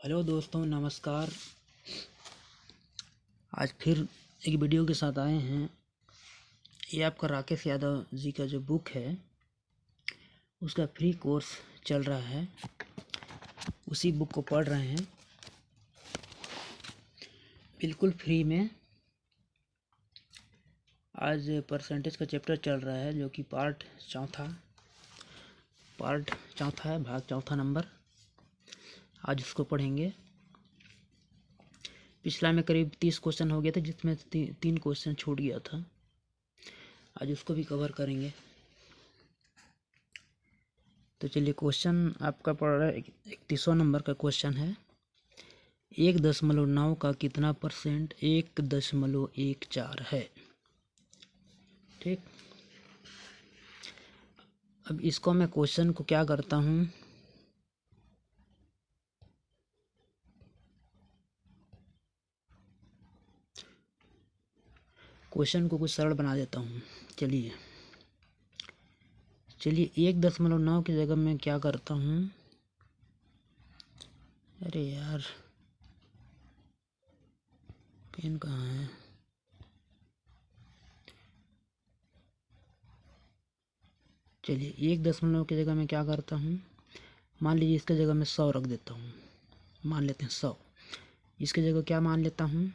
Hello दोस्तों, नमस्कार। आज फिर एक वीडियो के साथ आए हैं। ये आपका राकेश यादव जी का जो बुक है उसका फ्री कोर्स चल रहा है, उसी बुक को पढ़ रहे हैं बिल्कुल फ्री में। आज परसेंटेज का चैप्टर चल रहा है जो कि पार्ट चौथा है, भाग चौथा नंबर। आज उसको पढ़ेंगे। पिछला में करीब 30 क्वेश्चन हो गया था, जिसमें 3 क्वेश्चन छूट गया था। आज उसको भी कवर करेंगे। तो चलिए, क्वेश्चन आपका पड़ रहा है 31वां नंबर का क्वेश्चन है। 1.9 का कितना परसेंट 1.14 है। ठीक, अब इसको मैं क्वेश्चन को क्या करता हूँ, क्वेश्चन को कुछ सरल बना देता हूँ। चलिए 1.9 की जगह मैं क्या करता हूँ, अरे यार पेन कहाँ है। चलिए 1.9 की जगह मैं क्या करता हूँ, मान लीजिए इसकी जगह मैं 100 रख देता हूँ। मान लेते हैं 100। इसकी जगह क्या मान लेता हूँ,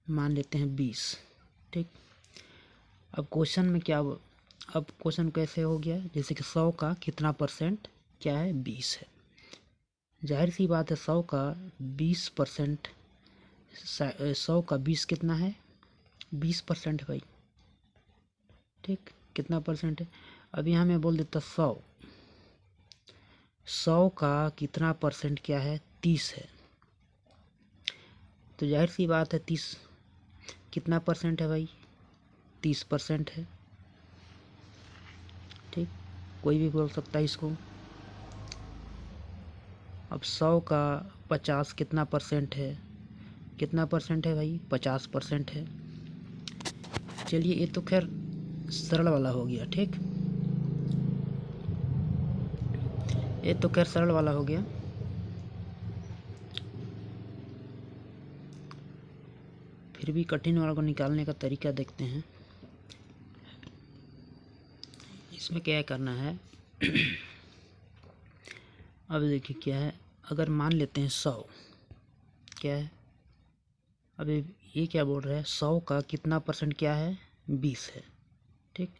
मान लेते हैं 20। ठीक, अब क्वेश्चन कैसे हो गया, जैसे कि 100 का कितना परसेंट क्या है, 20 है। जाहिर सी बात है 100 का 20%, 100 का 20 कितना है, 20% है भाई। ठीक, कितना परसेंट है। अब यहाँ मैं बोल देता 100 का कितना परसेंट क्या है, 30 है। तो जाहिर सी बात है 30 कितना परसेंट है भाई, 30% है। ठीक, कोई भी बोल सकता है इसको। अब 100 का 50 कितना परसेंट है, कितना परसेंट है भाई, 50% है। चलिए ये तो खैर सरल वाला हो गया। ठीक, ये तो खैर सरल वाला हो गया। फिर भी कठिन वाला को निकालने का तरीका देखते हैं। इसमें क्या करना है अब देखिए क्या है, अगर मान लेते हैं 100 क्या है, अब ये क्या बोल रहा है, 100 का कितना परसेंट क्या है, 20 है। ठीक,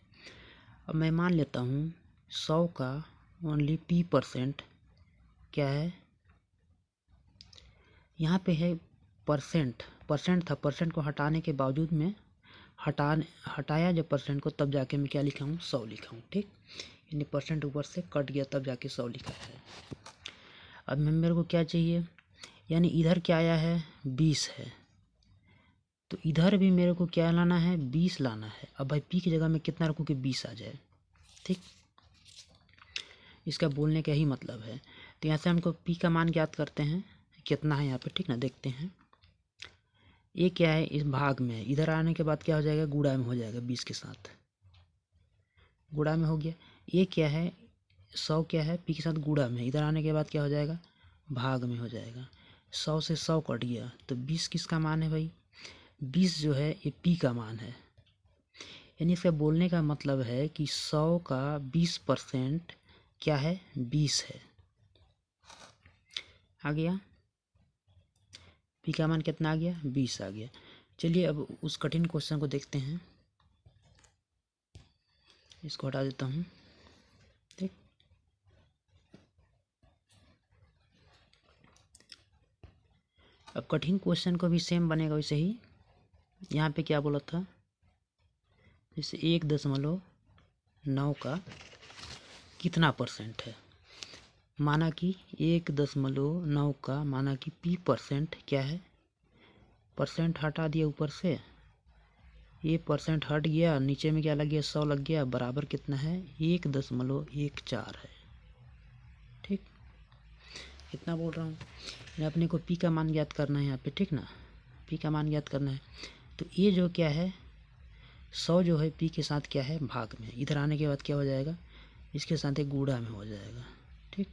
अब मैं मान लेता हूँ 100 का ओनली P% क्या है, यहाँ पे है परसेंट था। परसेंट को हटाने के बावजूद में हटाया जब परसेंट को, तब जाके मैं क्या लिखा हूँ, 100 लिखा हूँ। ठीक, यानी परसेंट ऊपर से कट गया तब जाके 100 लिखा है। अब मेरे को क्या चाहिए, यानी इधर क्या आया है, 20 है, तो इधर भी मेरे को क्या लाना है, 20 लाना है। अब भाई पी की जगह में कितना रखूँ कि 20 आ जाए। ठीक, इसका बोलने का यही मतलब है। तो यहाँ से हमको पी का मान ज्ञात करते हैं, कितना है यहाँ पे। ठीक ना, देखते हैं ये क्या है, इस भाग में इधर आने के बाद क्या हो जाएगा, गुणा में हो जाएगा, 20 के साथ गुणा में हो गया। ये क्या है, 100 क्या है, पी के साथ गुणा में, इधर आने के बाद क्या हो जाएगा, भाग में हो जाएगा। 100 से 100 कट गया तो 20 किसका मान है भाई, 20 जो है ये पी का मान है। यानी इसका बोलने का मतलब है कि 100 का 20% क्या है, 20 है। आ गया, पी का मान कितना आ गया, 20 आ गया। चलिए अब उस कठिन क्वेश्चन को देखते हैं। इसको हटा देता हूँ। ठीक, अब कठिन क्वेश्चन को भी सेम बनेगा वैसे ही। यहाँ पे क्या बोला था, जैसे 1.9 का कितना परसेंट है, माना कि 1.9 का माना कि P% क्या है, परसेंट हटा दिया ऊपर से, ये परसेंट हट गया, नीचे में क्या लग गया, 100 लग गया, बराबर कितना है, 1.14 है। ठीक, इतना बोल रहा हूँ। अपने को पी का मान ज्ञात करना है यहाँ पे। ठीक ना, पी का मान ज्ञात करना है। तो ये जो क्या है, 100 जो है पी के साथ क्या है, भाग में, इधर आने के बाद क्या हो जाएगा, इसके साथ एक गुणा में हो जाएगा। ठीक,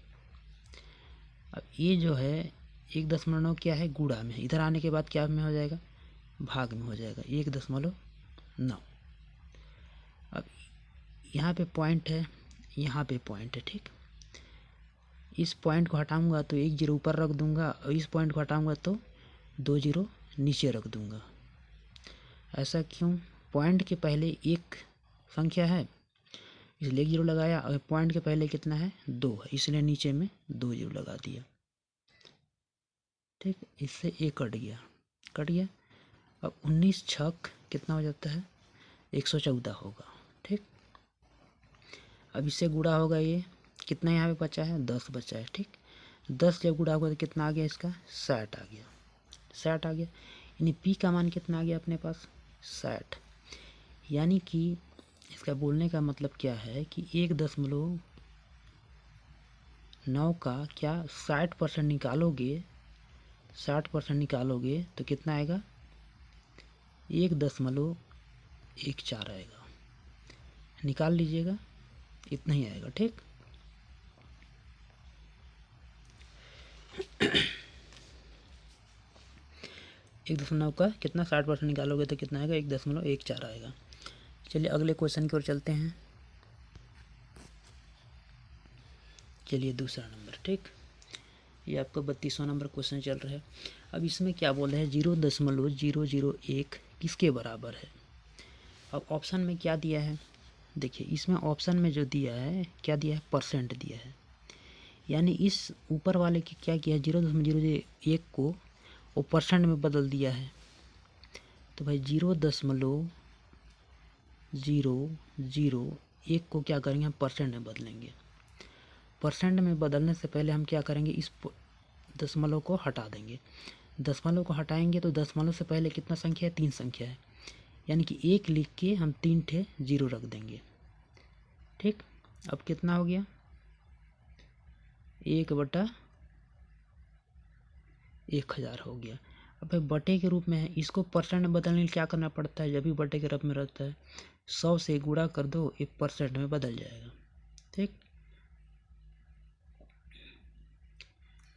अब ये जो है 1.9 क्या है, गुणा में, इधर आने के बाद क्या में हो जाएगा, भाग में हो जाएगा 1.9। अब यहाँ पे पॉइंट है, यहाँ पे पॉइंट है, ठीक। इस पॉइंट को हटाऊंगा तो 1 जीरो ऊपर रख दूंगा, और इस पॉइंट को हटाऊंगा तो 2 जीरो नीचे रख दूंगा। ऐसा क्यों? पॉइंट के पहले एक संख्या है इसलिए 1 जीरो लगाया, और पॉइंट के पहले कितना है, 2 है, इसलिए नीचे में 2 जीरो लगा दिया, ठीक। इससे एक कट गया, कट गया। अब 19 छक कितना हो जाता है, 114 होगा, ठीक। अब इससे गुणा होगा, ये कितना यहाँ पे बचा है, 10 बचा है, ठीक। 10 जब गुणा होगा तो कितना आ गया, इसका 60 आ गया, 60 आ गया। यानी पी का मान कितना आ गया अपने पास, 60। यानी कि इसका बोलने का मतलब क्या है कि 1.9 का क्या 60% निकालोगे, 60% निकालोगे तो कितना आएगा, 1.14 आएगा। निकाल लीजिएगा, इतना ही आएगा, ठीक। एक दशमलव का कितना 60% निकालोगे तो कितना आएगा, 1.14 आएगा। चलिए अगले क्वेश्चन की ओर चलते हैं। चलिए दूसरा नंबर, ठीक। ये आपका 32वां नंबर क्वेश्चन चल रहा है। अब इसमें क्या बोल रहे हैं, 0.001 किसके बराबर है। अब ऑप्शन में क्या दिया है, देखिए इसमें ऑप्शन में जो दिया है, क्या दिया है, परसेंट दिया है। यानी इस ऊपर वाले की क्या किया है, 0.001 को वो परसेंट में बदल दिया है। तो भाई 0.001 को क्या करेंगे, हम परसेंट में बदलेंगे। परसेंट में बदलने से पहले हम क्या करेंगे, इस दशमलव को हटा देंगे। दशमलव को हटाएंगे तो दशमलव से पहले कितना संख्या है, 3 संख्या है। यानी कि 1 लिख के हम 3 ठे जीरो रख देंगे, ठीक। अब कितना हो गया, 1/1000 हो गया। अब भाई बटे के रूप में है, इसको परसेंट में बदलने के लिए क्या करना पड़ता है, जब भी बटे के रूप में रहता है 100 से गुणा कर दो, ये परसेंट में बदल जाएगा, ठीक।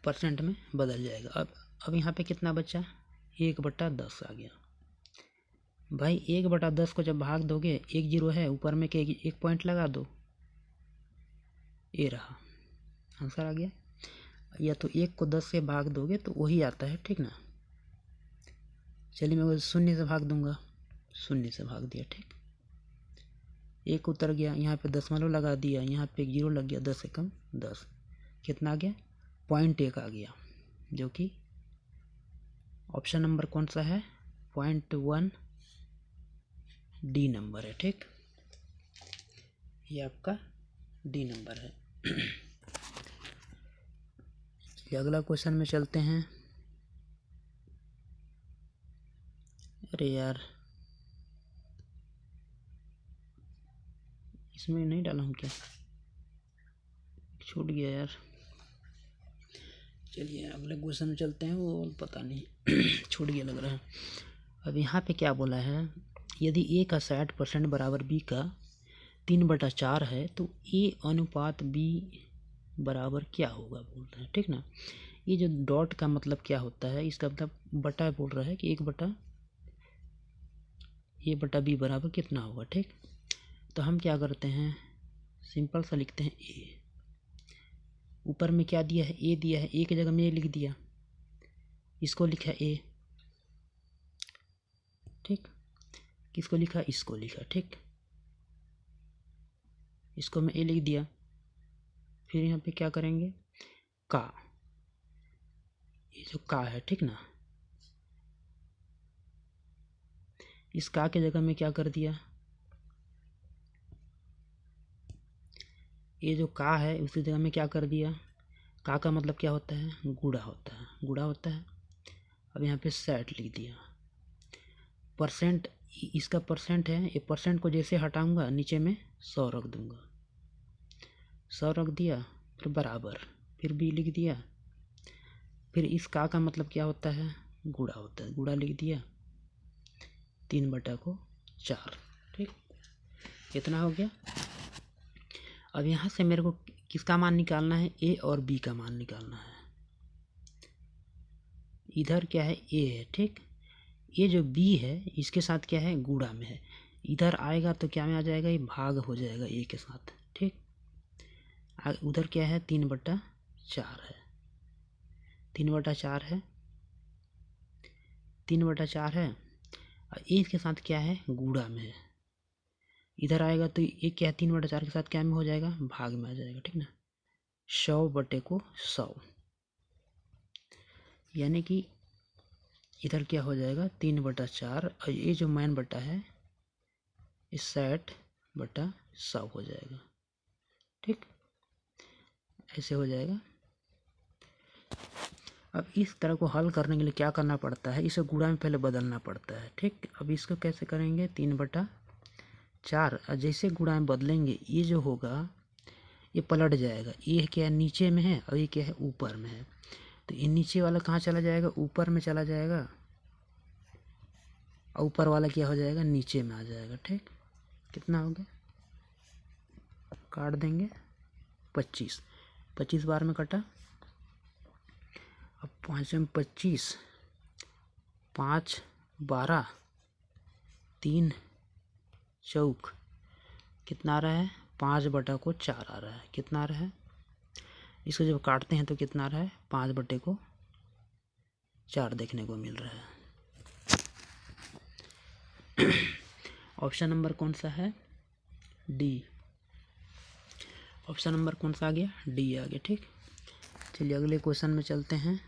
परसेंट में बदल जाएगा। अब यहाँ पे कितना बचा, 1/10 आ गया। भाई 1/10 को जब भाग दोगे, 1 जीरो है ऊपर में, के एक पॉइंट लगा दो, ये रहा आंसर आ गया। या तो 1 को 10 से भाग दोगे तो वही आता है, ठीक ना। चलिए मैं 0 से भाग दूंगा, 0 से भाग दिया, ठीक। 1 उतर गया, यहाँ पे दशमलव लगा दिया, यहाँ पे 1 जीरो लग गया, 10 से कम 10, कितना आ गया, 0.1 आ गया, जो कि ऑप्शन नंबर कौन सा है, 0.1 डी नंबर है, ठीक। ये आपका डी नंबर है। अगला क्वेश्चन में चलते हैं। अरे यार इसमें नहीं डाला हूँ क्या, छूट गया यार। चलिए अगले क्वेश्चन में चलते हैं, वो पता नहीं छूट गया लग रहा है। अब यहाँ पे क्या बोला है, यदि ए का 60% बराबर बी का 3/4 है तो ए अनुपात बी बराबर क्या होगा बोल रहे हैं, ठीक ना। ये जो डॉट का मतलब क्या होता है, इसका मतलब बटा बोल रहा है कि 1/बी बराबर कितना होगा, ठीक। तो हम क्या करते हैं, सिंपल सा लिखते हैं ए। ऊपर में क्या दिया है, ए दिया है, ए की जगह में ए लिख दिया, इसको लिखा ए, ठीक। किसको लिखा, इसको लिखा, ठीक। इसको मैं ए लिख दिया। फिर यहाँ पे क्या करेंगे, का, ये जो का है, ठीक ना, इस का के जगह में क्या कर दिया, ये जो का है उसकी जगह में क्या कर दिया, का मतलब क्या होता है, गुणा होता है, गुणा होता है। अब यहाँ पे 60 लिख दिया। परसेंट, इसका परसेंट है, ये परसेंट को जैसे हटाऊंगा नीचे में 100 रख दूंगा, 100 रख दिया, फिर बराबर, फिर बी लिख दिया। फिर इस का मतलब क्या होता है, गुणा होता है, गुणा लिख दिया, 3/4, ठीक। इतना हो गया। अब यहाँ से मेरे को किसका मान निकालना है, ए और बी का मान निकालना है। इधर क्या है ए है, ठीक। ये जो बी है इसके साथ क्या है गुणा में है, इधर आएगा तो क्या में आ जाएगा, ये भाग हो जाएगा ए के साथ, ठीक। उधर क्या है 3/4 है, 3/4 है, 3/4 है। और ए के साथ क्या है गुणा में है, इधर आएगा तो ये क्या है 3/4 के साथ क्या में हो जाएगा भाग में आ जाएगा, ठीक ना। 100/100 यानी कि इधर क्या हो जाएगा 3/4 और ये जो मैन बटा है इस 60/100 हो जाएगा, ठीक। ऐसे हो जाएगा। अब इस तरह को हल करने के लिए क्या करना पड़ता है, इसे गुणा में पहले बदलना पड़ता है, ठीक। अब इसको कैसे करेंगे 3/4 और जैसे गुणा में बदलेंगे ये जो होगा ये पलट जाएगा, ये क्या है नीचे में है और ये क्या है ऊपर में है, तो ये नीचे वाला कहाँ चला जाएगा ऊपर में चला जाएगा और ऊपर वाला क्या हो जाएगा नीचे में आ जाएगा, ठीक। कितना हो गया काट देंगे 25 बार में कटा। अब 5 में 25, 5 12, 3 चौक कितना आ रहा है 5/4 आ रहा है, कितना आ रहा है। इसको जब काटते हैं तो कितना आ रहा है 5/4 देखने को मिल रहा है। ऑप्शन नंबर कौन सा है डी। ऑप्शन नंबर कौन सा आ गया डी आ गया, ठीक। चलिए अगले क्वेश्चन में चलते हैं।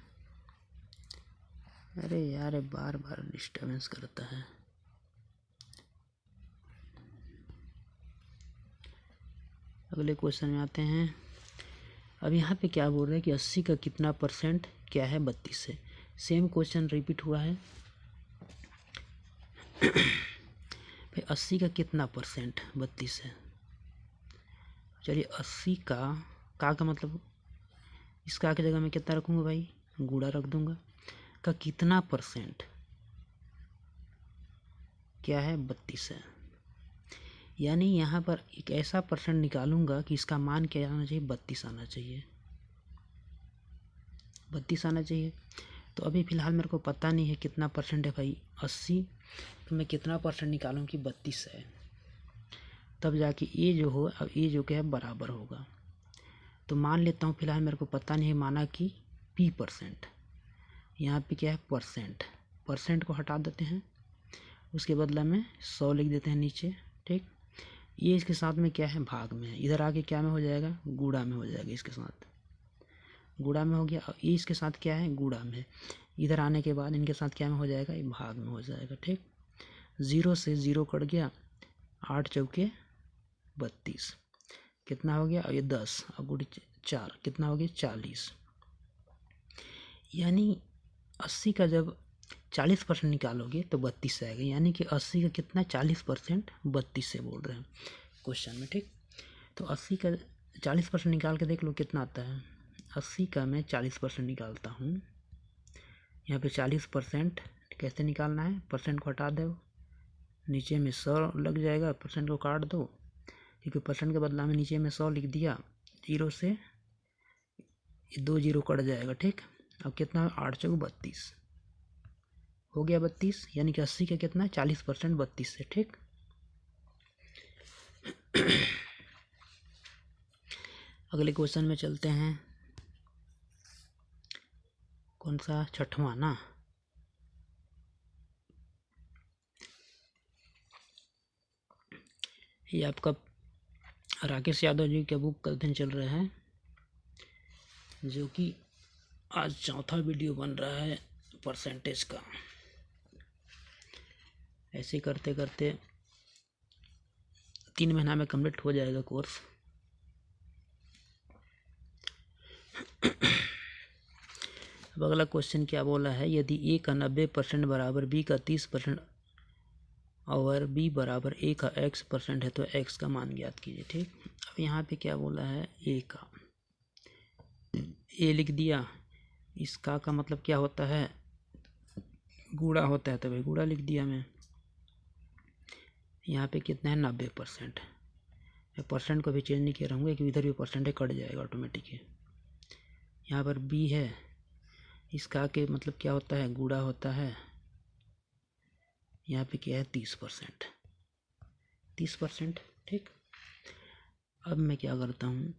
अरे यार बार बार डिस्टर्बेंस करता है। अगले क्वेश्चन में आते हैं। अब यहाँ पे क्या बोल रहे हैं कि 80 का कितना परसेंट क्या है 32 से। सेम क्वेश्चन रिपीट हुआ है। फिर 80 का कितना परसेंट 32 है। चलिए 80 का मतलब इसका की जगह मैं कितना रखूँगा भाई गुणा रख दूंगा। का कितना परसेंट क्या है 32 है, यानी यहाँ पर एक ऐसा परसेंट निकालूंगा कि इसका मान क्या आना चाहिए 32 आना चाहिए, 32 आना चाहिए। तो अभी फ़िलहाल मेरे को पता नहीं है कितना परसेंट है भाई 80, तो मैं कितना परसेंट निकालूँ कि 32 है, तब जाके ये जो हो अब ये जो क्या है बराबर होगा। तो मान लेता हूँ फ़िलहाल मेरे को पता नहीं है, माना कि P%। यहाँ पे क्या है परसेंट को हटा देते हैं, उसके बदला में 100 लिख देते हैं नीचे, ठीक। ये इसके साथ में क्या है भाग में है, इधर आके क्या में हो जाएगा गुणा में हो जाएगा, इसके साथ गुणा में हो गया। और ये इसके साथ क्या है गुणा में है, इधर आने के बाद इनके साथ क्या में हो जाएगा ये भाग में हो जाएगा, ठीक। 0 से 0 कट गया, 8 चौके 32 कितना हो गया, और ये 10 और गुड़ी 4 कितना हो गया 40। यानी 80 का जब 40% निकालोगे तो 32 आएगा, यानी कि 80 का कितना 40% 32 से बोल रहे हैं क्वेश्चन में, ठीक। तो 80 का 40% निकाल के देख लो कितना आता है। 80 का मैं 40% निकालता हूँ, यहाँ पे 40% कैसे निकालना है, परसेंट को हटा दो, नीचे में 100 लग जाएगा, परसेंट को काट दो, क्योंकि परसेंट के बदला में नीचे में 100 लिख दिया, 0 से 2 0 कट जाएगा, ठीक। अब कितना 8 चौक 32 हो गया 32, यानी कि 80 का कितना 40% 32 से, ठीक। अगले क्वेश्चन में चलते हैं। कौन सा 6वां ना। ये आपका राकेश यादव जी का बुक का अध्ययन चल रहा है, जो कि आज 4था वीडियो बन रहा है परसेंटेज का। ऐसे करते करते 3 महीना में कंप्लीट हो जाएगा कोर्स। अब अगला क्वेश्चन क्या बोला है, यदि A का 90% बराबर B का 30% और B बराबर A का X% है तो X का मान ज्ञात कीजिए, ठीक। अब यहाँ पे क्या बोला है A का, A लिख दिया, इसका का मतलब क्या होता है गुणा होता है, तो भाई गुणा लिख दिया मैं। यहाँ पे कितना है 90%, मैं परसेंट को भी चेंज नहीं किया रहूँगा कि इधर भी परसेंटेज कट जाएगा ऑटोमेटिक। यहाँ पर B है, इसका के मतलब क्या होता है, गुणा होता है। यहाँ पे क्या है 30%, 30%। ठीक, अब मैं क्या करता हूँ,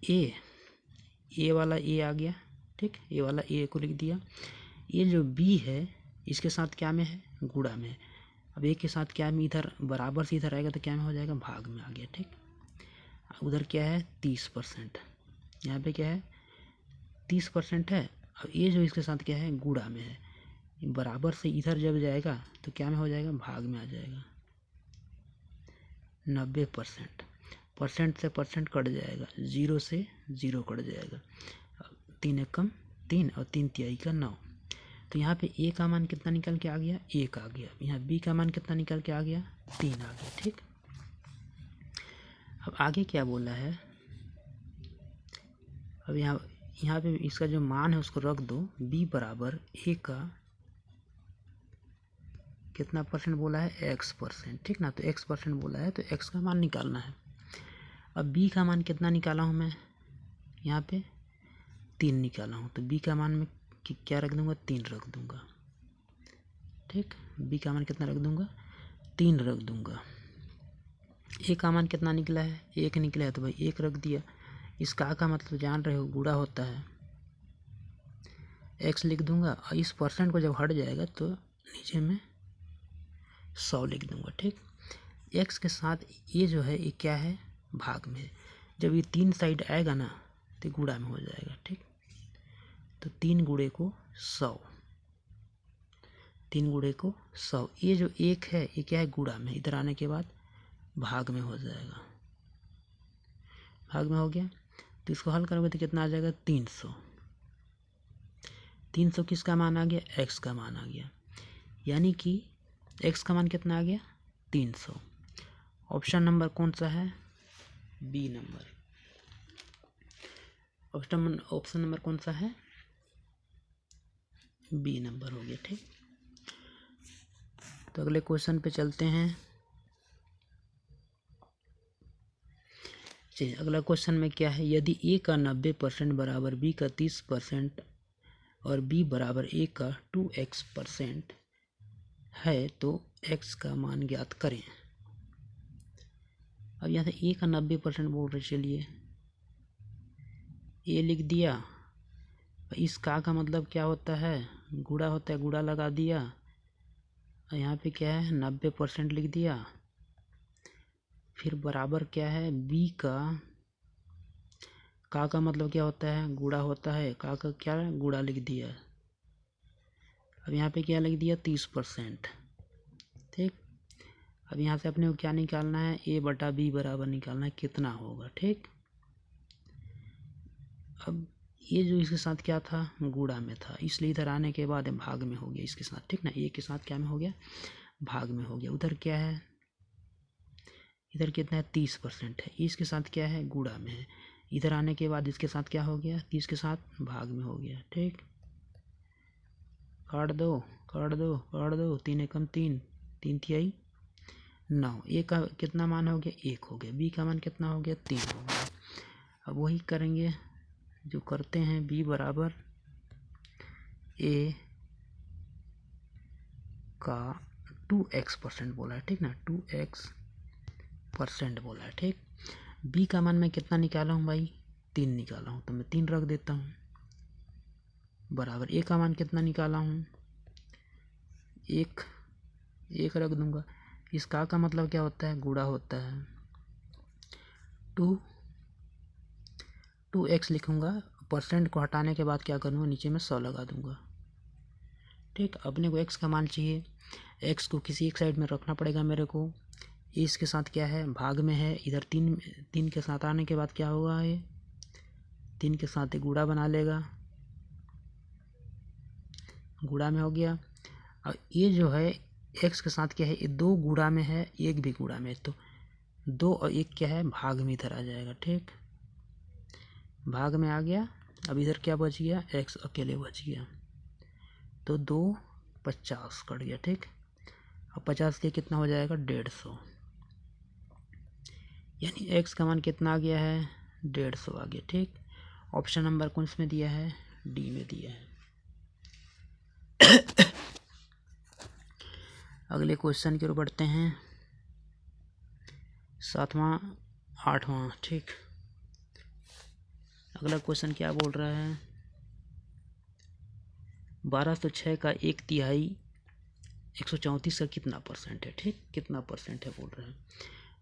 ए वाला ए आ गया। ठीक, ए वाला ए को लिख दिया। ये जो बी है इसके साथ क्या में है, गुणा में है। अब ए के साथ क्या में, इधर बराबर से इधर आएगा तो क्या में हो जाएगा, भाग में आ गया। ठीक, उधर क्या है 30%, यहाँ पे क्या है 30% है। अब ये जो इसके साथ क्या है, गुणा में है, बराबर से इधर जब जाएगा तो क्या में हो जाएगा, भाग में आ जाएगा। 90%, परसेंट से परसेंट कट जाएगा, 0 से 0 कट जाएगा। 3 एकम 3 और 3 तिहाई का 9। तो यहाँ पे ए का मान कितना निकल के आ गया, 1 आ गया। यहाँ बी का मान कितना निकल के आ गया, 3 आ गया। ठीक, अब आगे क्या बोला है, अब यहाँ पे इसका जो मान है उसको रख दो। बी बराबर ए का कितना परसेंट बोला है, x%। ठीक ना, तो x% बोला है तो x का मान निकालना है। अब b का मान कितना निकाला हूँ मैं, यहाँ पे 3 निकाला हूँ, तो b का मान में क्या रख दूंगा, 3 रख दूंगा। ठीक, b का मान कितना रख दूंगा, 3 रख दूंगा। a का मान कितना निकला है, 1 निकला है, तो भाई 1 रख दिया। इस का मतलब जान रहे हो, गुणा होता है, x लिख दूंगा। और इस परसेंट को जब हट जाएगा तो नीचे में 100 लिख दूंगा। ठीक, x के साथ ये जो है ये क्या है, भाग में है। जब ये 3 साइड आएगा ना तो गुणा में हो जाएगा। ठीक, तो 3 गुणे को 100, 3 गुणे को 100। ये जो 1 है ये क्या है, गुणा में, इधर आने के बाद भाग में हो जाएगा। भाग में हो गया तो इसको हल करोगे तो कितना आ जाएगा, 300। 300 किसका मान आ गया, x का मान आ गया। यानी कि x का मान कितना आ गया, 300। ऑप्शन नंबर कौन सा है, बी नंबर। ऑप्शन नंबर कौन सा है, बी नंबर हो गया। ठीक, तो अगले क्वेश्चन पे चलते हैं। चलिए, अगला क्वेश्चन में क्या है, यदि a का 90% बराबर b का 30% और b बराबर a का 2x% है तो x का मान ज्ञात करें। अब यहाँ से a का 90% बोल रहे, चलिए a लिख दिया। इस का मतलब क्या होता है, गुणा होता है, गुणा लगा दिया। और यहाँ पे क्या है 90% लिख दिया। फिर बराबर क्या है, b का मतलब क्या होता है, गुणा होता है। का क्या है, गुणा लिख दिया। अब यहाँ पे क्या लिख दिया, 30%। ठीक, अब यहाँ से अपने को क्या निकालना है, a बटा b बराबर निकालना है, कितना होगा। ठीक, अब ये जो इसके साथ क्या था, गुणा में था, इसलिए इधर आने के बाद भाग में हो गया इसके साथ। ठीक ना, a के साथ क्या में हो गया, भाग में हो गया। उधर क्या है, इधर कितना है 30% है, इसके साथ क्या है, गुणा में है। इधर आने के बाद इसके साथ क्या हो गया, 30 के साथ भाग में हो गया। ठीक, काट दो काट दो काट दो, 3 एकम 3, 3 तिहाई 9। ए का कितना मान हो गया, 1 हो गया। बी का मान कितना हो गया, 3 हो गया। अब वही करेंगे जो करते हैं, b बराबर a का 2x% बोला है। ठीक ना, 2x% बोला है। ठीक, b का मान मैं कितना निकाला हूँ भाई, 3 निकाला हूँ, तो मैं 3 रख देता हूँ। बराबर a का मान कितना निकाला हूँ, 1 रख दूंगा। इस का मतलब क्या होता है, गुणा होता है। 2x लिखूंगा, परसेंट को हटाने के बाद क्या करूँगा, नीचे में 100 लगा दूंगा। ठीक, अपने को x का मान चाहिए, x को किसी एक साइड में रखना पड़ेगा मेरे को। इसके साथ क्या है, भाग में है। इधर 3 के साथ आने के बाद क्या होगा, ये 3 के साथ एक गुणा बना लेगा, गुणा में हो गया। और ये जो है x के साथ क्या है, ये 2 गुणा में है, 1 भी गुणा में है, तो 2 और 1 क्या है, भाग में इधर आ जाएगा। ठीक, भाग में आ गया। अब इधर क्या बच गया, x अकेले बच गया, तो 2 50 कट गया। ठीक, अब 50 के कितना हो जाएगा, 150। यानी x का मान कितना आ गया है, 150 आ गया। ठीक, ऑप्शन नंबर कौन में दिया है, डी में दिया है। अगले क्वेश्चन की ओर बढ़ते हैं, 7वां 8वां। ठीक, अगला क्वेश्चन क्या बोल रहा है, 1206 का 1/3 134 का कितना परसेंट है। ठीक, कितना परसेंट है बोल रहा है।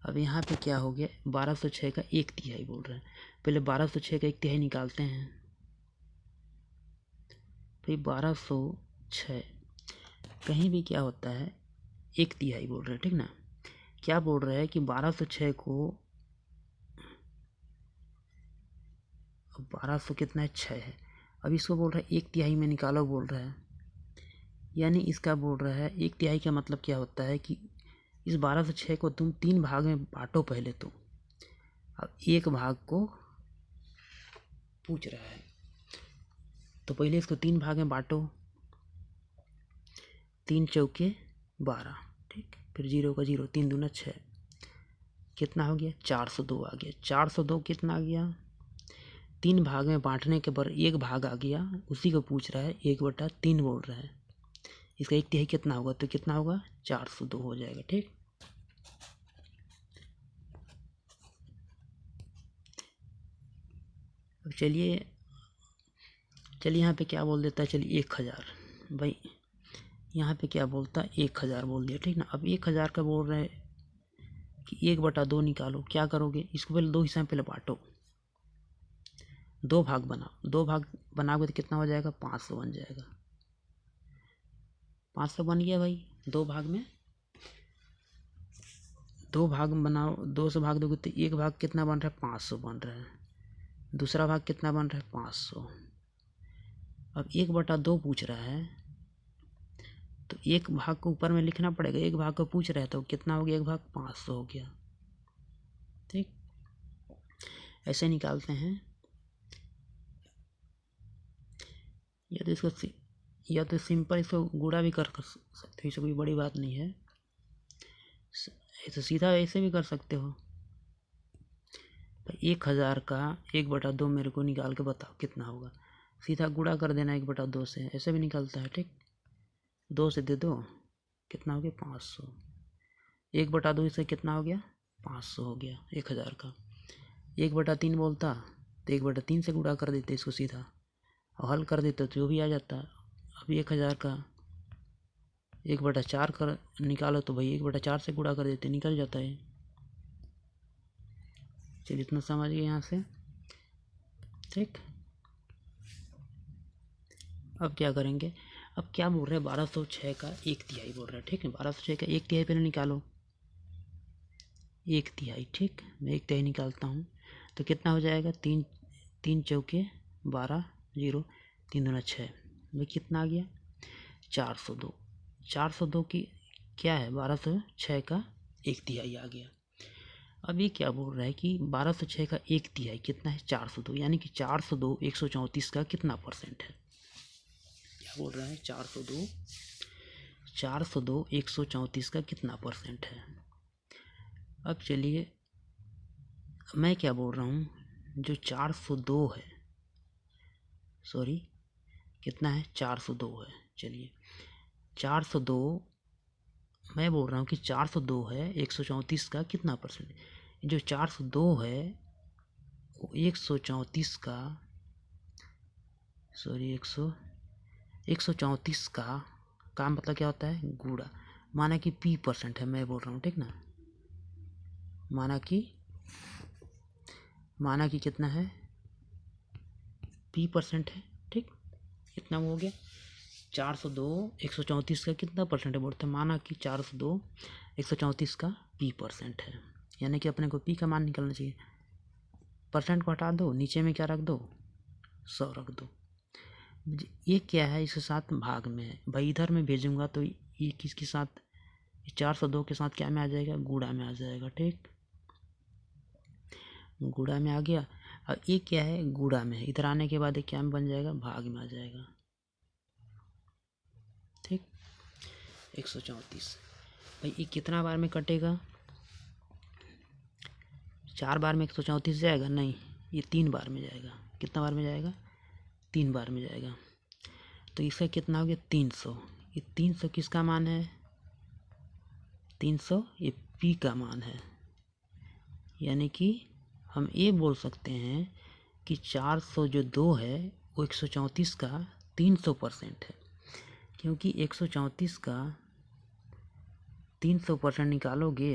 अब यहाँ पे क्या हो गया, 1206 का 1/3 बोल रहा है। पहले 1206 का 1/3 निकालते हैं। फिर 1206 कहीं भी क्या होता है 1/3 बोल रहे हैं। ठीक ना, क्या बोल रहा है कि 1206 को 1200 कितना है 6 है। अब इसको बोल रहा है 1/3 में निकालो बोल रहा है, यानी इसका बोल रहा है 1/3 का मतलब क्या होता है कि इस 1206 को तुम 3 भाग में बांटो पहले तो। अब एक भाग को पूछ रहा है तो पहले इसको 3 भाग में बांटो, 3 चौके 12। ठीक, फिर 0 का 0, 3 दूना 6, कितना हो गया 402 आ गया। 402 कितना आ गया, 3 भाग में बांटने के बाद एक भाग आ गया, उसी को पूछ रहा है, 1/3 बोल रहा है। इसका 1/3 कितना होगा, तो कितना होगा 402 हो जाएगा। ठीक, अब चलिए यहाँ पे क्या बोल देता है, चलिए 1000 भाई, यहाँ पे क्या बोलता है 1000 बोल दिया। ठीक ना, अब 1000 का बोल रहे हैं कि 1/2 निकालो। क्या करोगे, इसको पहले 2 हिस्से में पहले बांटो, 2 भाग बनाओ। 2 भाग बनाओगे तो कितना हो जाएगा 500 बन जाएगा। 500 बन गया भाई। 2 भाग में 2 भाग बनाओ, 2 से भाग दोगे तो एक भाग कितना बन रहा है 500 बन रहा है, दूसरा भाग कितना बन रहा है 500। अब 1/2 पूछ रहा है तो एक भाग को ऊपर में लिखना पड़ेगा, एक भाग को पूछ रहा है तो कितना हो गया, एक भाग 500 हो गया। ठीक, ऐसे निकालते हैं। या तो सिंपल इसको गुणा भी कर सकते हो, इसको कोई बड़ी बात नहीं है। ऐसे सीधा ऐसे भी कर सकते हो। 1000 का 1/2 मेरे को निकाल के बताओ कितना होगा। सीधा गुणा कर देना 1/2 से, ऐसे भी निकलता है। ठीक, 2 से दे दो, कितना हो गया 500। 1/2 से कितना हो गया 500 हो गया 1000 का। 1/3 बोलता तो 1/3 से गुणा कर देते इसको सीधा, और हल कर देते तो जो भी आ जाता। अब 1000 का 1/4 कर निकालो तो भाई 1/4 से गुणा कर देते, निकल जाता है। चलिए इतना समझ गए यहाँ से। ठीक, अब क्या करेंगे, अब क्या बोल रहे हैं 1206 का 1/3 बोल रहा है। ठीक है, 1206 का 1/3 पहले निकालो, 1/3। ठीक, मैं 1/3 निकालता हूँ तो कितना हो जाएगा, 3 चौके 12, 0, 3 दूना 6, भाई कितना आ गया 402। 402 की क्या है 1206 का 1/3 आ गया। अभी क्या बोल रहा है कि 1206 का 1/3 कितना है 402, यानी कि 402 134 का कितना परसेंट है। क्या बोल रहा है 402 134 का कितना परसेंट है। अब चलिए मैं क्या बोल रहा हूँ, जो 402 है, सॉरी कितना है 402 है। चलिए 402 मैं बोल रहा हूँ कि 402 है 134 का कितना परसेंट। जो 402 है वो 134 का, सॉरी 134 का मतलब क्या होता है गुणा, माना कि P% है मैं बोल रहा हूँ। ठीक ना, माना कि कितना है P% है। ठीक, इतना वो हो गया। 402 134 का कितना परसेंट है बोलते हैं, माना कि 402 134 का P% है, यानी कि अपने को P का मान निकलना चाहिए। परसेंट को हटा दो, नीचे में क्या रख दो 100 रख दो। ये क्या है इसके साथ भाग में है भाई, इधर में भेजूंगा तो ये किसके साथ 402 के साथ क्या में आ जाएगा गुणा में आ जाएगा। ठीक, गुणा में आ गया। और ये क्या है गुणा में है, इधर आने के बाद ये क्या में बन जाएगा भाग में आ जाएगा। ठीक, 134 भाई ये कितना बार में कटेगा, 4 बार में 134 जाएगा नहीं, ये 3 बार में जाएगा। कितना बार में जाएगा 3 बार में जाएगा। तो इसका कितना हो गया 300। ये 300 किसका मान है 300 ये पी का मान है, यानी कि हम ये बोल सकते हैं कि 400 जो 2 है वो 134 का 300% है, क्योंकि 134 का 300% निकालोगे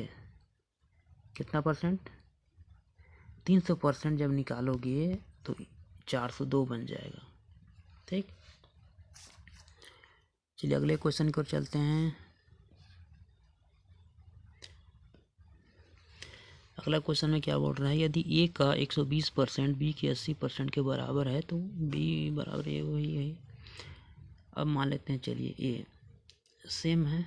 कितना परसेंट, 300% जब निकालोगे तो 402 बन जाएगा। ठीक, चलिए अगले क्वेश्चन की ओर चलते हैं। अगला क्वेश्चन में क्या बोल रहा है, यदि ए का 120% बी के 80% के बराबर है तो बी बराबर ए वही है। अब मान लेते हैं, चलिए ए सेम है,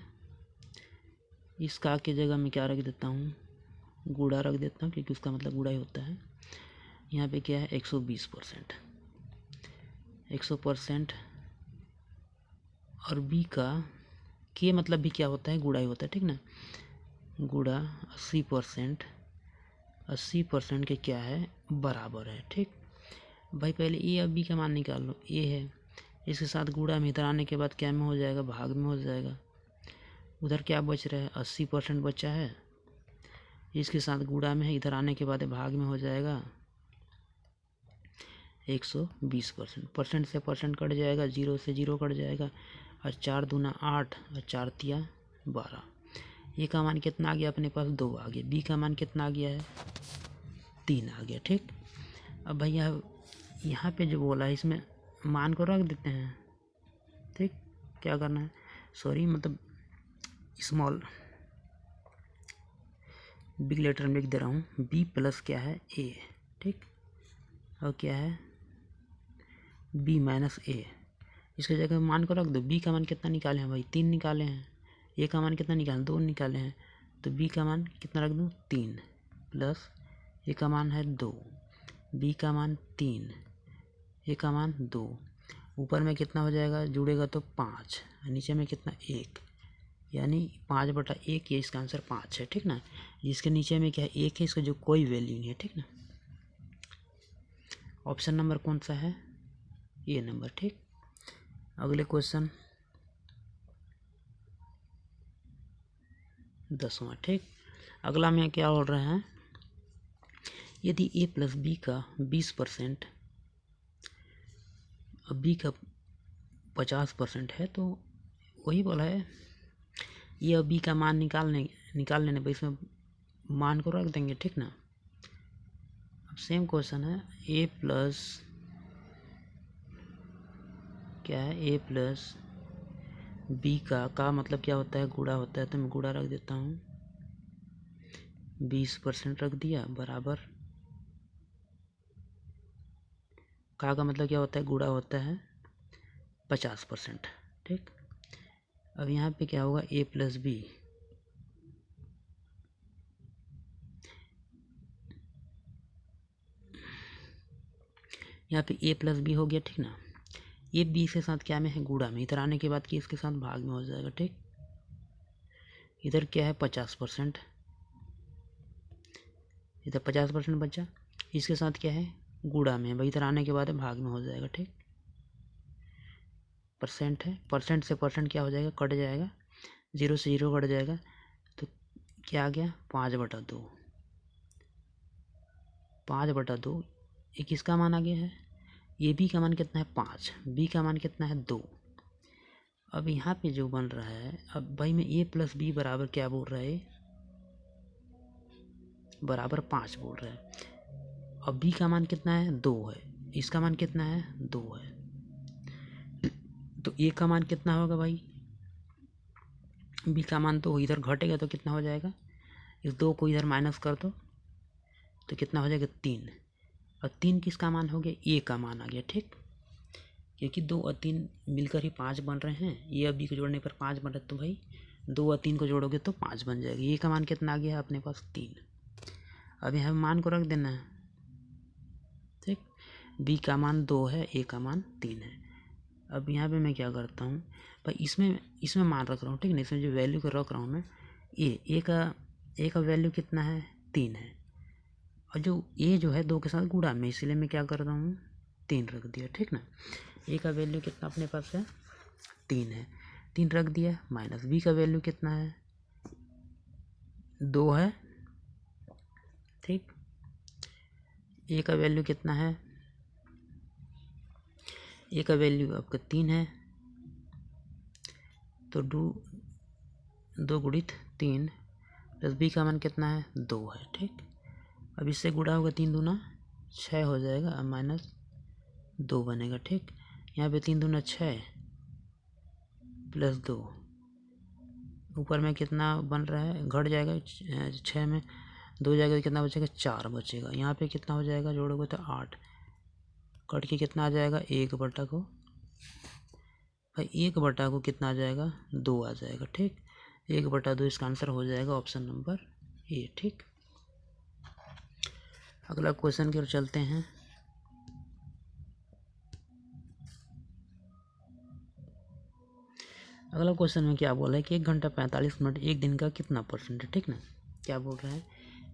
इसका के जगह में क्या रख देता हूँ, गुड़ा रख देता हूँ, क्योंकि उसका मतलब गुड़ा ही होता है। यहाँ पे क्या है 120%, 100% और बी का के मतलब भी क्या होता है, गुड़ा ही होता है। ठीक ना, गुड़ा 80%, 80% के क्या है बराबर है। ठीक भाई, पहले ए और बी का मान निकाल लो। ए है, इसके साथ गुड़ा में इधर आने के बाद क्या में हो जाएगा, भाग में हो जाएगा। उधर क्या बच रहा है, 80% बचा है, इसके साथ गुड़ा में है, इधर आने के बाद भाग में हो जाएगा 120%। परसेंट से परसेंट कट जाएगा, 0 से 0 कट जाएगा, और 4 दूना 8 और 4 तिया 12। ए का मान कितना आ गया अपने पास, 2 आ गया। बी का मान कितना आ गया है, 3 आ गया। ठीक, अब भैया यहाँ पे जो बोला है इसमें मान को रख देते हैं। ठीक, क्या करना है, सॉरी मतलब स्मॉल बिग लेटर में लिख दे रहा हूँ, बी प्लस क्या है ए। ठीक, और क्या है बी माइनस ए, इसके जगह मान को रख दो। बी का मान कितना निकाले हैं भाई, 3 निकाले हैं। ए का मान कितना निकाले, 2 निकाले हैं, तो बी का मान कितना रख दूँ, 3 प्लस ए का मान है 2, बी का मान 3, ए का मान 2, ऊपर में कितना हो जाएगा, जुड़ेगा तो 5, नीचे में कितना 1, यानी 5/1, ये इसका आंसर 5 है। ठीक ना, इसके नीचे में क्या है 1 है, इसका जो कोई वैल्यू नहीं है। ठीक ना, ऑप्शन नंबर कौन सा है, ये नंबर। ठीक, अगले क्वेश्चन 10वां। ठीक, अगला में क्या बोल रहे हैं, यदि ए प्लस बी का 20% और बी का 50% है तो वही बोला है ये और बी का मान निकाल लेने पर इसमें मान को रख देंगे। ठीक ना, अब सेम क्वेश्चन है, ए प्लस क्या है, ए प्लस बी का मतलब क्या होता है, गुड़ा होता है, तो मैं गुड़ा रख देता हूँ, 20% रख दिया, बराबर का मतलब क्या होता है, गुड़ा होता है 50%। ठीक, अब यहाँ पे क्या होगा, ए प्लस बी, यहाँ पे ए प्लस बी हो गया। ठीक ना, ये बी के साथ क्या में है, गुड़ा में, इधर आने के बाद कि इसके साथ भाग में हो जाएगा। ठीक, इधर क्या है 50%, इधर 50% बचा, इसके साथ क्या है गुड़ा में है भाई, इधर आने के बाद भाग में हो जाएगा। ठीक, परसेंट है, परसेंट से परसेंट क्या हो जाएगा, कट जाएगा, 0 से 0 कट जाएगा, तो क्या आ गया 5/2, 5/2। ये किसका मान आ गया है, ए बी का मान कितना है 5, बी का मान कितना है 2। अब यहाँ पे जो बन रहा है, अब भाई मैं ए प्लस बी बराबर क्या बोल रहा है, बराबर 5 बोल रहा है। अब बी का मान कितना है 2 है, इसका मान कितना है 2 है, तो ए का मान कितना होगा भाई, बी का मान तो इधर घटेगा तो कितना हो जाएगा, इस 2 को इधर माइनस कर दो तो कितना हो जाएगा 3, और 3 किसका मान हो गया, ए का मान आ गया। ठीक, क्योंकि 2 और 3 मिलकर ही 5 बन रहे हैं, ए और बी को जोड़ने पर 5 बन रहे, तो भाई 2 और 3 को जोड़ोगे तो 5 बन जाएगा। ए का मान कितना आ गया है अपने पास 3, अब यहाँ मान को रख देना है। ठीक, बी का मान 2 है, ए का मान 3 है। अब यहाँ पे मैं क्या करता हूँ भाई, इसमें मान रख रहा हूँ। ठीक है, इसमें जो वैल्यू को रख रहा हूँ मैं, ए का वैल्यू कितना है 3 है, और जो ए जो है 2 के साथ गुणा में, इसलिए मैं क्या कर रहा हूँ 3 रख दिया। ठीक ना, ए का वैल्यू कितना अपने पास है 3 है, 3 रख दिया, माइनस बी का वैल्यू कितना है 2 है, ठीक। ए का वैल्यू कितना है, ए का वैल्यू आपका 3 है, तो 2 गुणित 3 प्लस बी का मान कितना है, 2 है, ठीक। अब इससे गुणा होगा 3 दूना 6 हो जाएगा, अब माइनस 2 बनेगा, ठीक। यहाँ पे 3 दूना 6 प्लस 2, ऊपर में कितना बन रहा है, घट जाएगा, 6 में 2 जाएगा तो कितना बचेगा, 4 बचेगा। यहाँ पे कितना हो जाएगा, जोड़ोगे तो 8, कट के कितना आ जाएगा, 1 बटा को, भाई 1 बटा को कितना आ जाएगा, 2 आ जाएगा, ठीक। 1 बटा 2 इसका आंसर हो जाएगा ऑप्शन नंबर ए, ठीक। अगला क्वेश्चन की ओर चलते हैं। अगला क्वेश्चन में क्या बोला है कि 1 घंटा 45 मिनट एक दिन का कितना परसेंट है, ठीक ना। क्या बोल रहा है,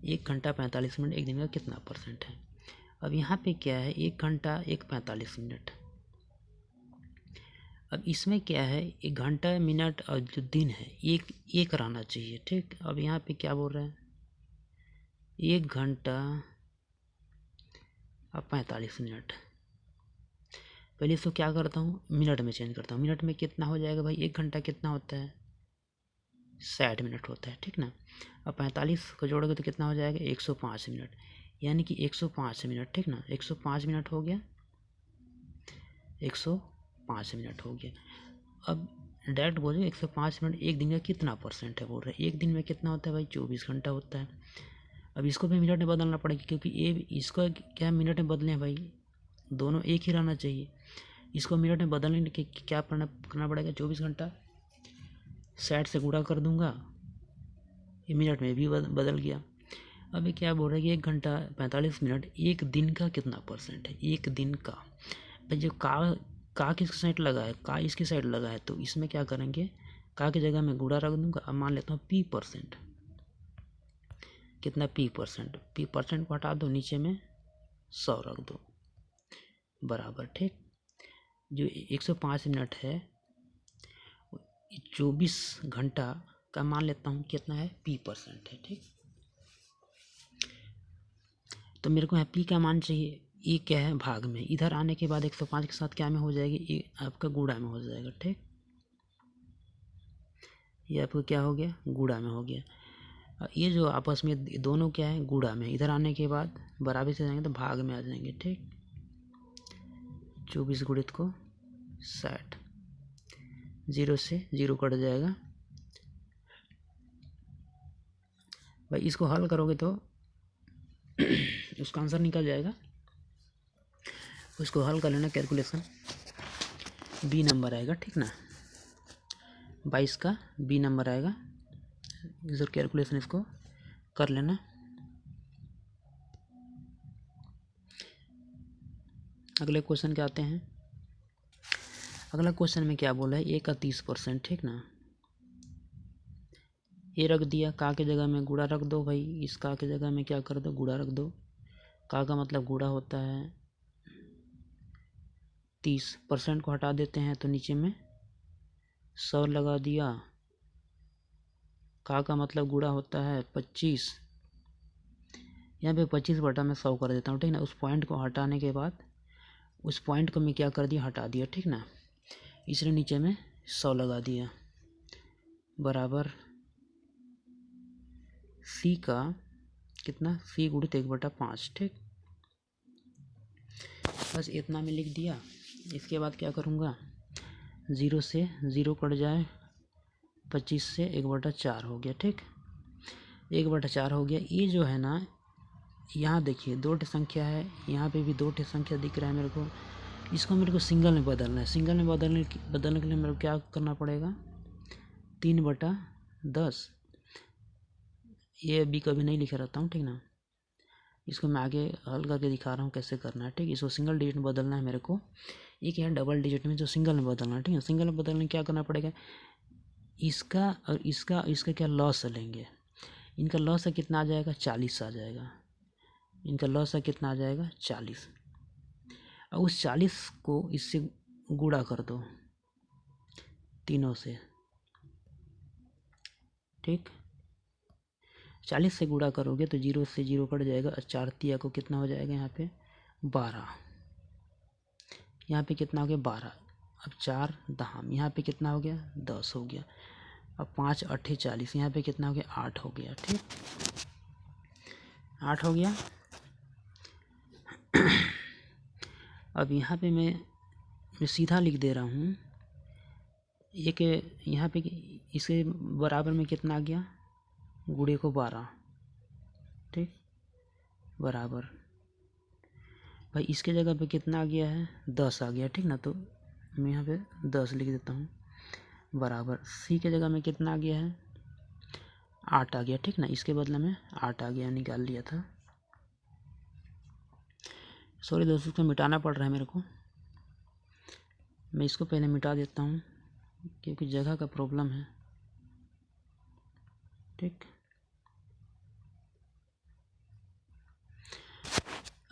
1 घंटा 45 मिनट एक दिन का कितना परसेंट है। अब यहाँ पे क्या है, 1 घंटा 45 मिनट। अब इसमें क्या है, 1 घंटा मिनट और जो दिन है एक रहना चाहिए, ठीक। अब यहाँ पे क्या बोल रहे हैं, 1 घंटा और 45 मिनट। पहले इसको क्या करता हूँ, मिनट में चेंज करता हूँ। मिनट में कितना हो जाएगा भाई, 1 घंटा कितना होता है, 60 मिनट होता है, ठीक ना। अब 45 को जोड़ोगे तो कितना हो जाएगा, 105 मिनट, यानी कि 105 मिनट, ठीक ना। 105 मिनट हो गया, 105 मिनट हो गया। अब डायरेक्ट बोलो 105 मिनट एक दिन का कितना परसेंट है, बोल रहे हैं एक दिन में कितना होता है भाई, 24 घंटा होता है। अब इसको भी मिनट में बदलना पड़ेगा, क्योंकि ये इसको क्या मिनट में बदले हैं भाई, दोनों एक ही रहना चाहिए। इसको मिनट में बदलने के क्या करना पड़ेगा, 24 घंटा 60 से गुणा कर दूंगा, ये मिनट में भी बदल गया। अब ये क्या बोल रहा है कि 1 घंटा 45 मिनट एक दिन का कितना परसेंट है, एक दिन का। भाई जो का किसकी साइड लगा है, का इसकी साइड लगा है, तो इसमें क्या करेंगे, का की जगह मैं गुणा रख दूंगा। अब मान लेता हूँ पी परसेंट, कितना पी परसेंट, पी परसेंट को हटा दो, नीचे में 100 रख दो, बराबर, ठीक। जो 105 मिनट है 24 घंटा का मान लेता हूँ कितना है, पी परसेंट है, ठीक। तो मेरे को यहाँ पी का मान चाहिए, ये क्या है भाग में, इधर आने के बाद 105 के साथ क्या में हो जाएगी, ये आपका गुणा में हो जाएगा, ठीक। ये आपको क्या हो गया, गुणा में हो गया। ये जो आपस में दोनों क्या है, गुणा में, इधर आने के बाद बराबर से जाएंगे तो भाग में आ जाएंगे, ठीक। 24 गुणित को 60, 0 से 0 कट जाएगा भाई। इसको हल करोगे तो उसका आंसर निकल जाएगा, उसको हल कर लेना, कैलकुलेशन बी नंबर आएगा, ठीक ना। 22 का बी नंबर आएगा, इधर कैलकुलेशन इसको कर लेना। अगले क्वेश्चन के आते हैं। अगला क्वेश्चन में क्या बोला है, ए का 30%, ठीक ना। ए रख दिया, का के जगह में गुणा रख दो भाई, इस का के जगह में क्या कर दो, गुणा रख दो। का मतलब गुणा होता है 30%, को हटा देते हैं तो नीचे में 100 लगा दिया। का मतलब गुणा होता है 25, यहाँ पे 25 बटा मैं 100 कर देता हूँ, ठीक ना। उस पॉइंट को हटाने के बाद उस पॉइंट को मैं क्या कर दिया, हटा दिया, ठीक ना। इसलिए नीचे में 100 लगा दिया, बराबर सी का कितना, सी गुणित 1/5, ठीक। बस इतना में लिख दिया। इसके बाद क्या करूँगा, 0 से 0 कट जाए, 25 से 1/4 हो गया, ठीक। 1/4 हो गया। ये जो है ना, यहाँ देखिए 2 संख्या है, यहाँ पे भी 2 संख्या दिख रहा है मेरे को। इसको मेरे को सिंगल में बदलना है। सिंगल में बदलने के लिए मेरे को क्या करना पड़ेगा, 3/10। ये अभी कभी नहीं लिखा रहता हूँ, ठीक ना। इसको मैं आगे हल करके दिखा रहा हूँ कैसे करना है, ठीक। इसको सिंगल डिजिट में बदलना है मेरे को। एक है डबल डिजिट में, जो सिंगल में बदलना है, ठीक है। सिंगल में बदलने क्या करना पड़ेगा, इसका और इसका क्या लॉस लेंगे। इनका लॉस है कितना आ जाएगा, 40 आ जाएगा। इनका लॉस है कितना आ जाएगा, 40। और उस 40 को इससे गुणा कर दो तीनों से, ठीक। 40 से गुणा करोगे तो 0 से 0 कट जाएगा और 4 तिया को कितना हो जाएगा यहाँ पे 12, यहाँ पे कितना हो गया 12। अब 4 दहाम यहाँ पे कितना हो गया 10 हो गया। अब 5 अट्ठे 40 यहाँ पे कितना हो गया 8 हो गया। ठीक, 8 हो गया। अब यहाँ पे मैं सीधा लिख दे रहा हूँ एक, यहाँ पे इसके बराबर में कितना आ गया गुणे को 12। ठीक, बराबर भाई इसके जगह पे कितना आ गया है 10 आ गया। ठीक ना, तो मैं यहाँ पे 10 लिख देता हूँ बराबर सी के जगह में कितना आ गया है 8 आ गया। ठीक ना, इसके बदले में 8 आ गया, निकाल लिया था। सॉरी दोस्तों, इसको मिटाना पड़ रहा है मेरे को, मैं इसको पहले मिटा देता हूँ क्योंकि जगह का प्रॉब्लम है। ठीक,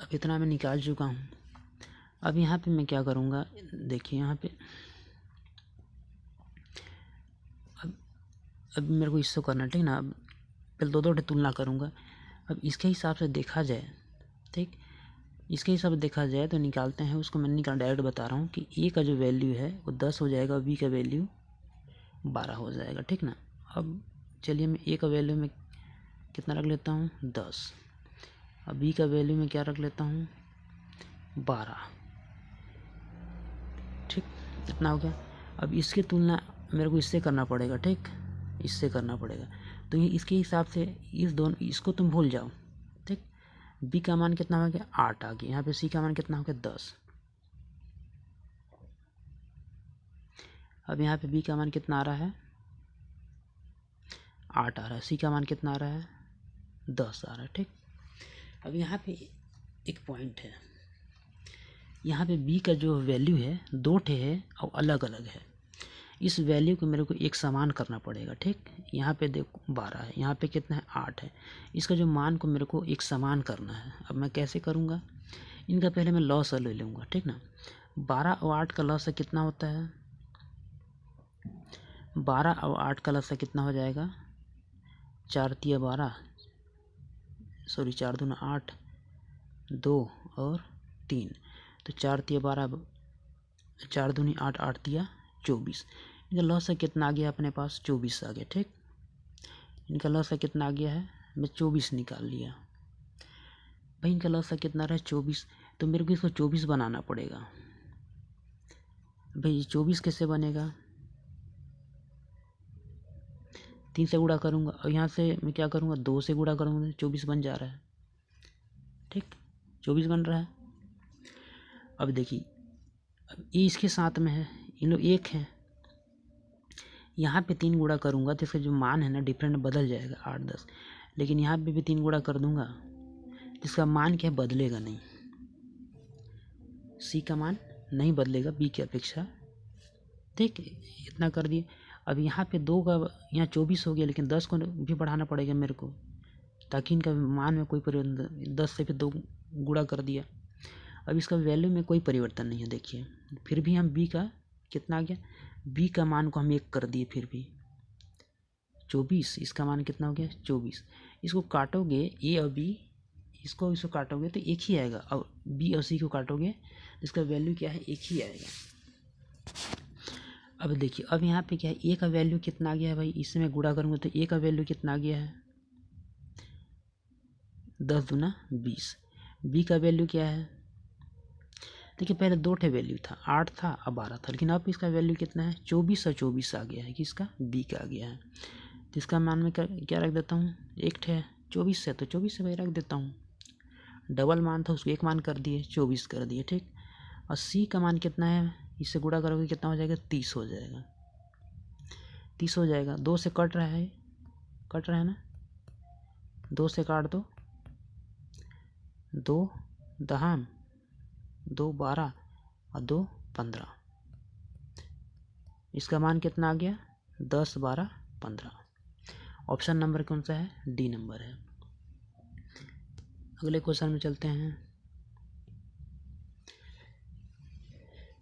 अब इतना मैं निकाल चुका हूँ। अब यहाँ पे मैं क्या करूँगा, देखिए यहाँ पे अब मेरे को इससे करना। ठीक ना, अब पहले दो तुलना करूँगा। अब इसके हिसाब से देखा जाए, ठीक, इसके हिसाब से देखा जाए तो निकालते हैं उसको, मैंने निकाल डायरेक्ट बता रहा हूँ कि ए का जो वैल्यू है वो 10 हो जाएगा, बी का वैल्यू 12 हो जाएगा। ठीक ना, अब चलिए मैं ए का वैल्यू में कितना रख लेता हूँ 10, अब बी का वैल्यू में क्या रख लेता हूँ 12। ठीक, इतना हो गया। अब इसकी तुलना मेरे को इससे करना पड़ेगा। ठीक, इससे करना पड़ेगा, तो ये इसके हिसाब से इस दोनों इसको तुम भूल जाओ। ठीक, बी का मान कितना हो गया 8 आ गया, यहाँ पे सी का मान कितना हो गया 10। अब यहाँ पे बी का मान कितना आ रहा है 8 आ रहा है, सी का मान कितना आ रहा है 10 आ रहा है। ठीक, अब यहाँ पे एक पॉइंट है, यहाँ पे बी का जो वैल्यू है 2 ठे है और अलग अलग है। इस वैल्यू को मेरे को एक समान करना पड़ेगा। ठीक, यहाँ पे देखो 12 है, यहाँ पे कितना है 8 है, इसका जो मान को मेरे को एक समान करना है। अब मैं कैसे करूँगा, इनका पहले मैं लॉस ले लूँगा। ठीक ना, 12 और 8 का लॉस कितना होता है 12 और 8 का लॉस कितना हो जाएगा 4 तिया 12, सॉरी 4 दूना 8, 2 और 3, तो 4 तिया 12, 4 दूनी 8, 8 तिया 24। इनका लॉस कितना आ गया अपने पास 24 आ गया। ठीक, इनका लॉस कितना आ गया है, मैं 24 निकाल लिया। भाई इनका लॉस कितना रहा 24, तो मेरे को इसको 24 बनाना पड़ेगा। भाई 24 कैसे बनेगा, 3 से गुणा करूँगा और यहाँ से मैं क्या करूँगा 2 से गुणा करूँगा, 24 बन जा रहा है। ठीक, 24 बन रहा है। अब देखिए, अब ये इसके साथ में है, इन लोग एक है, यहाँ पे 3 गुणा करूँगा तो इसका जो मान है ना डिफरेंट बदल जाएगा 8 10, लेकिन यहाँ पे भी 3 गुणा कर दूँगा इसका मान क्या बदलेगा नहीं, सी का मान नहीं बदलेगा बी की अपेक्षा। ठीक, इतना कर दिए। अब यहाँ पे 2 का यहाँ 24 हो गया, लेकिन 10 को भी बढ़ाना पड़ेगा मेरे को ताकि इनका मान में कोई परिवर्तन, 10 से फिर 2 गुणा कर दिया। अब इसका वैल्यू में कोई परिवर्तन नहीं है। देखिए फिर भी हम बी का कितना आ गया, बी का मान को हम 1 कर दिए, फिर भी 24, इसका मान कितना हो गया 24। इसको काटोगे ए और बी, इसको काटोगे तो एक ही आएगा, और बी और सी को काटोगे इसका वैल्यू क्या है एक ही आएगा। अब देखिए, अब यहाँ पे क्या है ए का वैल्यू कितना आ गया है भाई, इससे मैं गुणा करूँगा तो ए का वैल्यू कितना आ गया है 10 दूना 20। बी का वैल्यू क्या है, देखिए पहले 2 ठे वैल्यू था, 8 था और 12 था, लेकिन अब इसका वैल्यू कितना है 24 और 24 आ गया है, कि इसका बी का आ गया है। तो इसका मान में क्या रख देता हूँ, एक ठे 24 से, तो 24 से भाई रख देता हूँ। डबल मान था उसको एक मान कर दिए, 24 कर दिए। ठीक, और सी का मान कितना है, इससे गुणा करोगे कितना हो जाएगा 30 हो जाएगा, 30 हो जाएगा। 2 से कट रहा है ना, 2 से काट दो, 2 दहाम 2 12 और 2 15, इसका मान कितना आ गया 10 12 15। ऑप्शन नंबर कौन सा है, डी नंबर है। अगले क्वेश्चन में चलते हैं।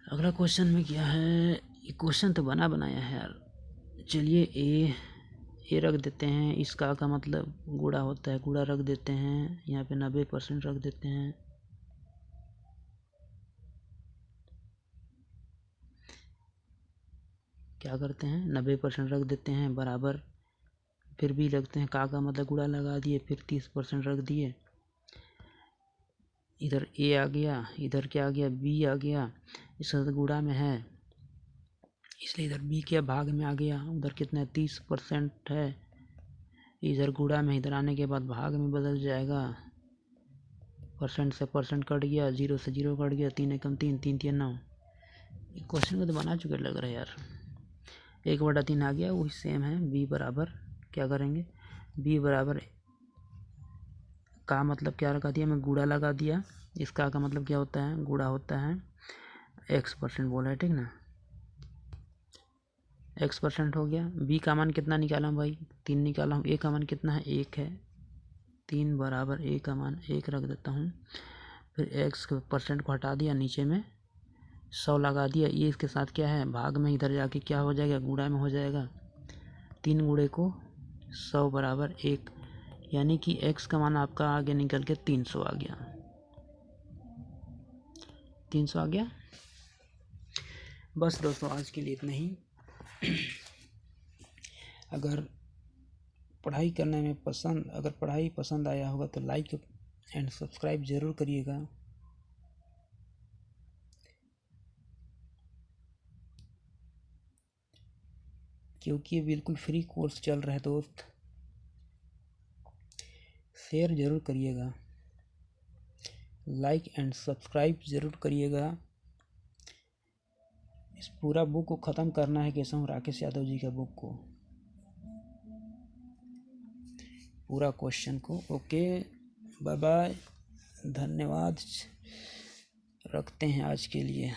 अगला क्वेश्चन में क्या है, ये क्वेश्चन तो बना बनाया है यार। चलिए ए रख देते हैं, इस का मतलब गुणा होता है, गुणा रख देते हैं, यहाँ पे 90% रख देते हैं। क्या करते हैं, 90% रख देते हैं बराबर, फिर भी रखते हैं, का मतलब गुणा लगा दिए, फिर 30% रख दिए। इधर ए आ गया, इधर क्या आ गया, बी आ गया, इसका तो गुणा में है इसलिए इधर बी क्या भाग में आ गया। उधर कितना है, 30% है, इधर गुणा में, इधर आने के बाद भाग में बदल जाएगा। परसेंट से परसेंट कट गया, 0 से 0 कट गया, 3 एकम 3, 3 3 9। क्वेश्चन को तो बना चुके लग रहा है यार। 1/3 आ गया, वही सेम है। बी बराबर क्या करेंगे, बी बराबर का मतलब क्या लगा दिया, मैं गुणा लगा दिया। इसका का मतलब क्या होता है, गुणा होता है। x% बोला है, ठीक ना, x% हो गया। b का मान कितना निकाला हूँ भाई, 3 निकाला हूँ। a का मान कितना है, 1 है। 3 बराबर a का मान 1 रख देता हूँ। फिर x% को हटा दिया, नीचे में 100 लगा दिया। ये इसके साथ क्या है, भाग में, इधर जाके क्या हो जाएगा, गुणा में हो जाएगा। 3 गुणे को 100 बराबर 1, यानी कि x का मान आपका आगे निकल के 300 आ गया। 300 आ गया। बस दोस्तों, आज के लिए इतना ही। अगर पढ़ाई करने में अगर पढ़ाई पसंद आया होगा तो लाइक एंड सब्सक्राइब ज़रूर करिएगा। क्योंकि ये बिल्कुल फ्री कोर्स चल रहा है दोस्त। शेयर ज़रूर करिएगा, लाइक एंड सब्सक्राइब ज़रूर करिएगा। इस पूरा बुक को ख़त्म करना है केशव राकेश यादव जी का बुक को, पूरा क्वेश्चन को। ओके, बाय बाय, धन्यवाद, रखते हैं आज के लिए।